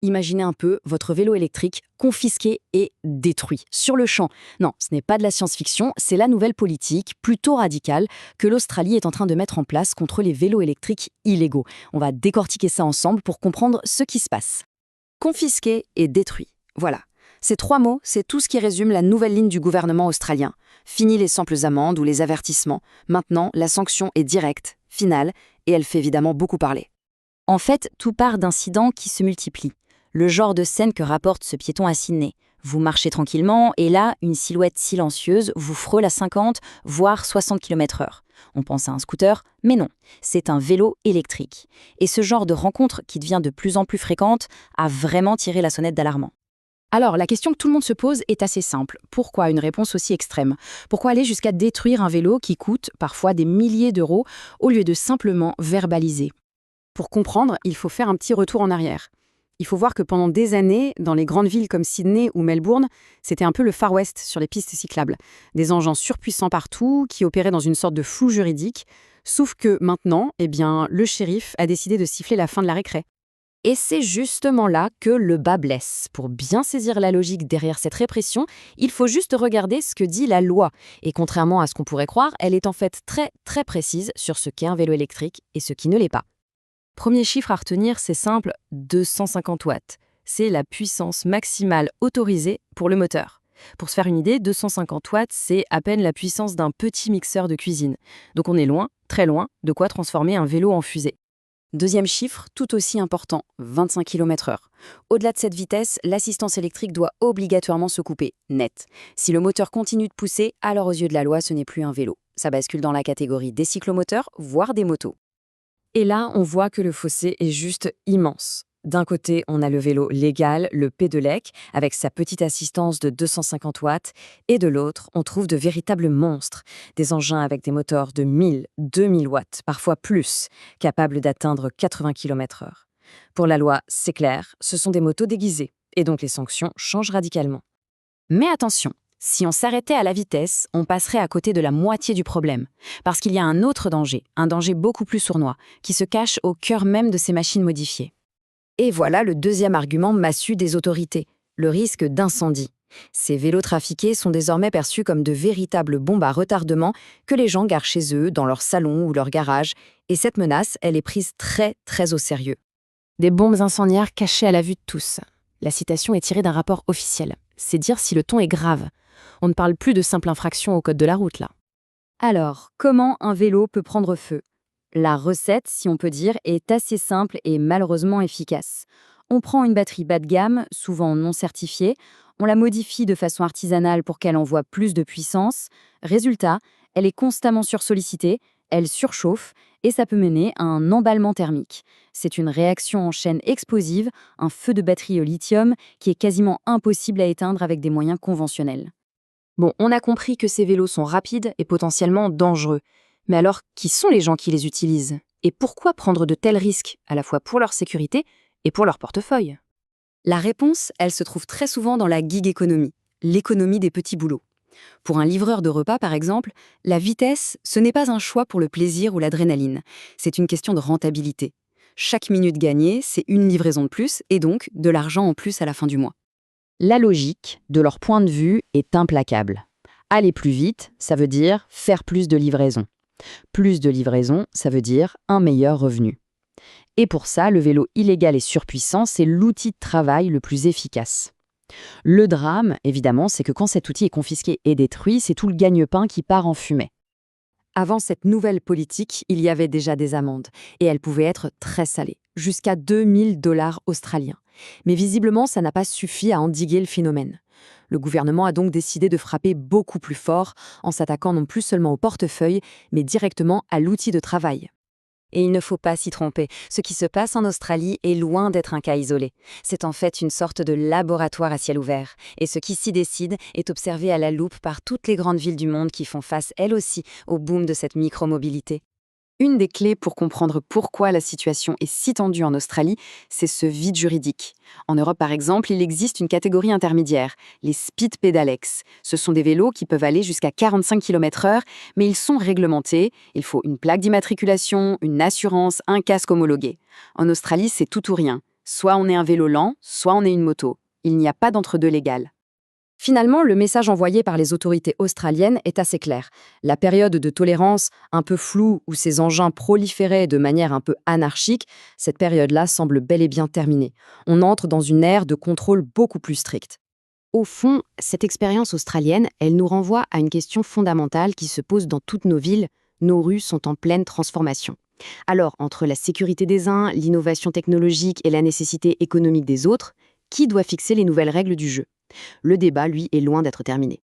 Imaginez un peu votre vélo électrique confisqué et détruit sur le champ. Non, ce n'est pas de la science-fiction, c'est la nouvelle politique, plutôt radicale, que l'Australie est en train de mettre en place contre les vélos électriques illégaux. On va décortiquer ça ensemble pour comprendre ce qui se passe. Confisqué et détruit. Voilà. Ces trois mots, c'est tout ce qui résume la nouvelle ligne du gouvernement australien. Fini les simples amendes ou les avertissements. Maintenant, la sanction est directe, finale, et elle fait évidemment beaucoup parler. En fait, tout part d'incidents qui se multiplient. Le genre de scène que rapporte ce piéton à Sydney. Vous marchez tranquillement et là, une silhouette silencieuse vous frôle à 50, voire 60 km/h. On pense à un scooter, mais non, c'est un vélo électrique. Et ce genre de rencontre, qui devient de plus en plus fréquente, a vraiment tiré la sonnette d'alarme. Alors, la question que tout le monde se pose est assez simple. Pourquoi une réponse aussi extrême? Pourquoi aller jusqu'à détruire un vélo qui coûte parfois des milliers d'euros au lieu de simplement verbaliser? Pour comprendre, il faut faire un petit retour en arrière. Il faut voir que pendant des années, dans les grandes villes comme Sydney ou Melbourne, c'était un peu le Far West sur les pistes cyclables. Des engins surpuissants partout qui opéraient dans une sorte de flou juridique. Sauf que maintenant, le shérif a décidé de siffler la fin de la récré. Et c'est justement là que le bât blesse. Pour bien saisir la logique derrière cette répression, il faut juste regarder ce que dit la loi. Et contrairement à ce qu'on pourrait croire, elle est en fait très très précise sur ce qu'est un vélo électrique et ce qui ne l'est pas. Premier chiffre à retenir, c'est simple, 250 watts. C'est la puissance maximale autorisée pour le moteur. Pour se faire une idée, 250 watts, c'est à peine la puissance d'un petit mixeur de cuisine. Donc on est loin, très loin, de quoi transformer un vélo en fusée. Deuxième chiffre, tout aussi important, 25 km/h. Au-delà de cette vitesse, l'assistance électrique doit obligatoirement se couper, net. Si le moteur continue de pousser, alors aux yeux de la loi, ce n'est plus un vélo. Ça bascule dans la catégorie des cyclomoteurs, voire des motos. Et là, on voit que le fossé est juste immense. D'un côté, on a le vélo légal, le Pedelec, avec sa petite assistance de 250 watts, et de l'autre, on trouve de véritables monstres, des engins avec des moteurs de 1000, 2000 watts, parfois plus, capables d'atteindre 80 km/h. Pour la loi, c'est clair, ce sont des motos déguisées, et donc les sanctions changent radicalement. Mais attention, si on s'arrêtait à la vitesse, on passerait à côté de la moitié du problème. Parce qu'il y a un autre danger, un danger beaucoup plus sournois, qui se cache au cœur même de ces machines modifiées. Et voilà le deuxième argument massu des autorités, le risque d'incendie. Ces vélos trafiqués sont désormais perçus comme de véritables bombes à retardement que les gens garent chez eux, dans leur salon ou leur garage, et cette menace, elle est prise très, très au sérieux. Des bombes incendiaires cachées à la vue de tous. La citation est tirée d'un rapport officiel. C'est dire si le ton est grave. On ne parle plus de simple infraction au code de la route, là. Alors, comment un vélo peut prendre feu? La recette, si on peut dire, est assez simple et malheureusement efficace. On prend une batterie bas de gamme, souvent non certifiée, on la modifie de façon artisanale pour qu'elle envoie plus de puissance. Résultat, elle est constamment sursollicitée, elle surchauffe et ça peut mener à un emballement thermique. C'est une réaction en chaîne explosive, un feu de batterie au lithium qui est quasiment impossible à éteindre avec des moyens conventionnels. Bon, on a compris que ces vélos sont rapides et potentiellement dangereux. Mais alors, qui sont les gens qui les utilisent? Et pourquoi prendre de tels risques, à la fois pour leur sécurité et pour leur portefeuille? La réponse, elle se trouve très souvent dans la gig economy, l'économie des petits boulots. Pour un livreur de repas, par exemple, la vitesse, ce n'est pas un choix pour le plaisir ou l'adrénaline. C'est une question de rentabilité. Chaque minute gagnée, c'est une livraison de plus et donc de l'argent en plus à la fin du mois. La logique, de leur point de vue, est implacable. Aller plus vite, ça veut dire faire plus de livraisons. Plus de livraisons, ça veut dire un meilleur revenu. Et pour ça, le vélo illégal et surpuissant, c'est l'outil de travail le plus efficace. Le drame, évidemment, c'est que quand cet outil est confisqué et détruit, c'est tout le gagne-pain qui part en fumée. Avant cette nouvelle politique, il y avait déjà des amendes, et elles pouvaient être très salées, jusqu'à 2000 $ australiens. Mais visiblement, ça n'a pas suffi à endiguer le phénomène. Le gouvernement a donc décidé de frapper beaucoup plus fort, en s'attaquant non plus seulement au portefeuille, mais directement à l'outil de travail. Et il ne faut pas s'y tromper, ce qui se passe en Australie est loin d'être un cas isolé. C'est en fait une sorte de laboratoire à ciel ouvert. Et ce qui s'y décide est observé à la loupe par toutes les grandes villes du monde qui font face, elles aussi, au boom de cette micromobilité. Une des clés pour comprendre pourquoi la situation est si tendue en Australie, c'est ce vide juridique. En Europe, par exemple, il existe une catégorie intermédiaire, les Speed Pedelecs. Ce sont des vélos qui peuvent aller jusqu'à 45 km/h, mais ils sont réglementés. Il faut une plaque d'immatriculation, une assurance, un casque homologué. En Australie, c'est tout ou rien. Soit on est un vélo lent, soit on est une moto. Il n'y a pas d'entre-deux légal. Finalement, le message envoyé par les autorités australiennes est assez clair. La période de tolérance, un peu floue, où ces engins proliféraient de manière un peu anarchique, cette période-là semble bel et bien terminée. On entre dans une ère de contrôle beaucoup plus stricte. Au fond, cette expérience australienne, elle nous renvoie à une question fondamentale qui se pose dans toutes nos villes. Nos rues sont en pleine transformation. Alors, entre la sécurité des uns, l'innovation technologique et la nécessité économique des autres, qui doit fixer les nouvelles règles du jeu? Le débat, lui, est loin d'être terminé.